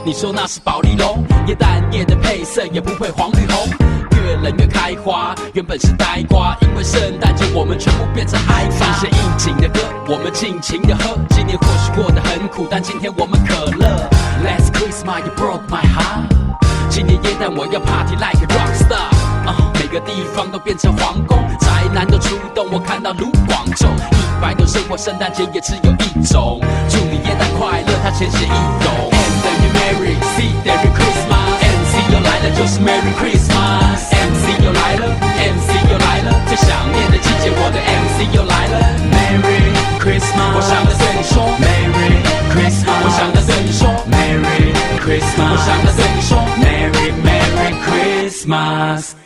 你说那是宝丽龙，液淡液的配色也不会黄绿红，越冷越开花，原本是呆瓜，因为圣诞节我们全部变成嗨发。这些应景的歌，我们尽情的喝。今年或许过得很苦，但今天我们可乐。Last Christmas you broke my heart， 今年耶诞我要 party like a rock star， 每个地方都变成皇宫，宅男都出动，我看到卢广仲。100种生活，圣诞节也只有一种。祝你耶诞快乐，他浅显易懂。M 等于 Merry，C 等于 Christmas，MC 又来了，就是 Merry Christmas。MC 又来了 ，MC 又来了，最想念的季节，我的 MC 又来了。Merry Christmas， 我想要对你说 Merry Christmas， 我想要对你说 Merry Christmas， 我想要对你说 Merry Merry Christmas。